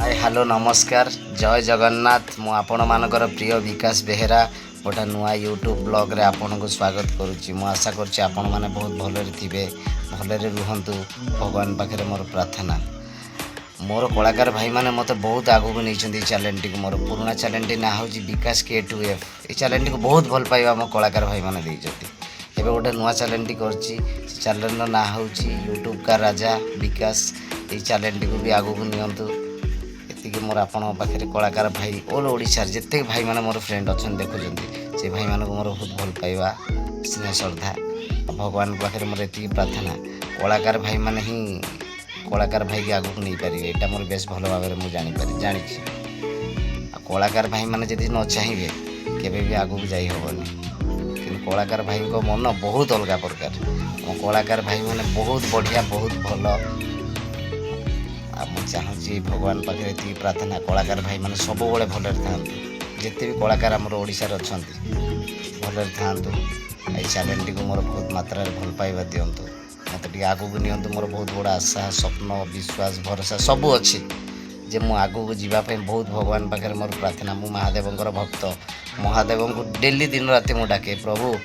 Hi hello नमस्कार जय जगन्नाथ मु आपण मानकर प्रिय विकास बेहेरा गोटे नुआ यूट्यूब ब्लॉग रे आपण को स्वागत करुच्ची। मु आशा करुच्ची आपण माने बहुत भलरे थिबे भलरे रुहंतु भगवान पाखे मोर प्रार्थना। मोर कलाकार भाई माने मते बहुत आगु को नहीं चैलेंज टी मोर पुराना चैलेंज टी ना हूँ विकास K2F। ये चैलेंज को बहुत भल पाइबा मो कलाकार भाई माने देइजति। एबे गोटे नुआ चैलेंज टी करची चैलेंज ना हूँ यूट्यूब का राजा विकास। ये चैलेंज को भी आगु को नियंतु कि मोर आपण पाखे कलाकार भाई ऑल ओडिशा जिते भाई माने मोर फ्रेंड अच्छा देखुं से भाई मानक मोर बहुत भल पाइबा स्नेह श्रद्धा भगवान पाखे मोर ये प्रार्थना कलाकार भाई माने ही कलाकार भाई की आगू नहीं पारे। यहाँ मोर बेस भल भाव में मुझे जानी कलाकार भाई माने जदि न चाहिए केवे भी आगू जाई हेनी कि कलाकार भाई को मन बहुत अलग प्रकार मो कलाकार भाई माने बहुत बढ़िया बहुत भल चाहूँगी भगवान पाखे ये प्रार्थना कलाकार भाई मैंने सब बड़े भलरे था जिते भी कलाकार आमर ओडिशा अच्छा भलरे था। ये चैलेंज को मोर बहुत मात्रा भल पाइबा दिंतु मत आगू को नियंतु मोर बहुत बड़ा आशा स्वप्न विश्वास भरोसा सबू अच्छी जे मु आगू को जीवाई बहुत भगवान पाखे मोर प्रार्थना। मु महादेवंकर भक्त महादेव को डेली दिन राति मु डाके प्रभु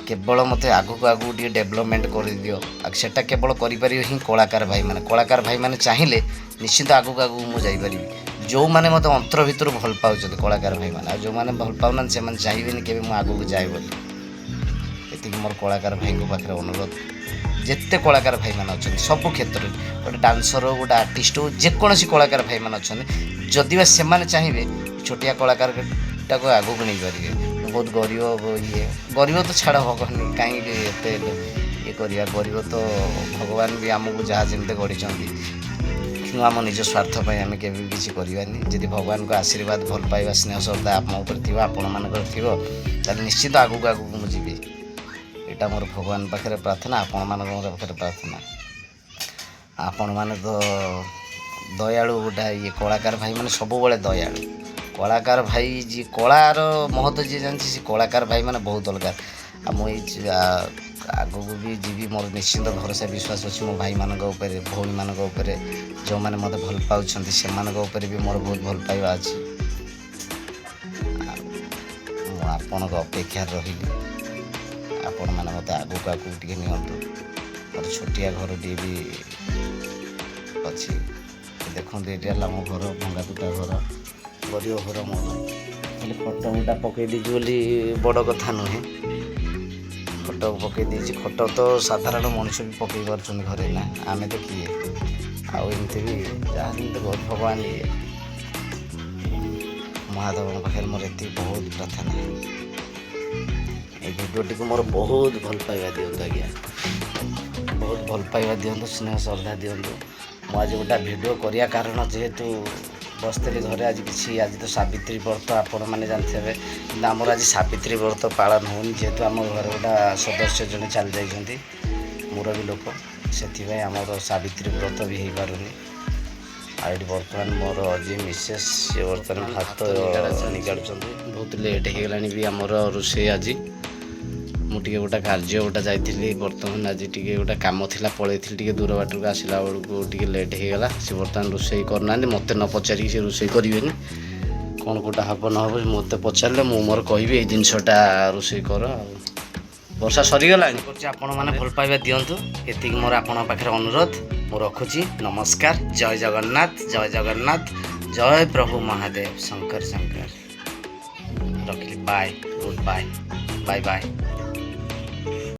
केवल मत आगू को आगू टे डेवलपमेंट कर दियो सेटा केवल करि ही कलाकार भाई माने चाहिए निश्चित आगू को आगू मुझे जापर जो मैंने मत अंतर भितर भल पाँच कलाकार भाई माने जो मैंने भल पाऊना से चाहिए कि मुझे आगू को जाए बोली मोर कलाकार भाई को पाखे अनुरोध जिते कलाकार भाई माने अच्छा सब क्षेत्र गोटे डांसर हो गोटे आर्टिस्ट हो जेकोसी कलाकार भाई माने अच्छा जदि से चाहिए छोटिया कलाकार टाक आगू को नहीं पारे बहुत गरीब तो छाड़ भगवान कहीं ये करिया गरीब तो भगवान भी आमको जहाँ जमी गढ़ी आम निज स्वार्थ आम के किसी करवानी जदि भगवान को आशीर्वाद भल पाइबा स्नेह श्रद्धा आपण मानकर निश्चित आगू को आगू मुझे यहाँ मोर भगवान पाखे प्रार्थना आपण मान पाखे प्रार्थना। आपण मैंने तो दयालु गोटा ये कलाकार भाई मैंने सब बड़े दयालु कलाकार भाई जी कलार महत्व जी जानी से कलाकार भाई मैंने बहुत अलग मुझे आगू को भी जीवी मोर निश्चिंत भरोसा विश्वास अच्छी मो भाई मान भौणी मान जो मैंने मत भल पाँच से भी मोर बहुत भल पाइबा अच्छी आपण अपेक्षा रही आपण मैंने मत आगू को आगू टे नियंतु मोर छोटिया घर टे भी अच्छी देखो ये मो घर भंगा टूटा घर गरीब घर मोर खाली खट गुटा पकई दीजिए बोली बड़ कथा नुहे खट पकई दीजिए खट तो साधारण मनुष्य भी पकई पार्छन घरे ना आमे तो किए आमती भी जहाँ जमी भगवान ये महादेव पाखे मोर ये बहुत प्रार्थना ये भिडियोटी को मोर बहुत भल पाइबा दिंतु आज्ञा बहुत भल पाइबा दिंतु स्नेह श्रद्धा दिंतु मुझे गोटा भिडियो करिया कारण जेहेतु बसते घरे आज किसी आज तो सावित्री व्रत आपण मैंने जानते आमर आज सावित्री व्रत पालन होनी जेहेतु आम घर गोटा सदस्य जड़े चली जाइए मुरबी लोक से आमर सावित्री व्रत भी हो पारुनी आठ बर्तमान मोर जी मिसेस से बर्तमान भात निकालुं बहुत लेट हो गला भी आमर रोषे आज मुझे गोटा कार्य गोटा जाइली बर्तमान आज टी गोटा कम था पलैली दूर बाट को आसला बेलू टे लेट हो गला सी बर्तमान रोषे करना मत न पचारिक से रोषे करें कौन कौटा हम न हम मत पचारे मु मोर कहि ये जिनसटा रोषे कर वर्षा सरीगला आपण मैंने भल पाइबा दिंतु ये मोर आपण पाखे अनुरोध मु रखुची। नमस्कार जय जगन्नाथ जय प्रभु महादेव शंकर शंकर रखिली bye goodbye bye bye.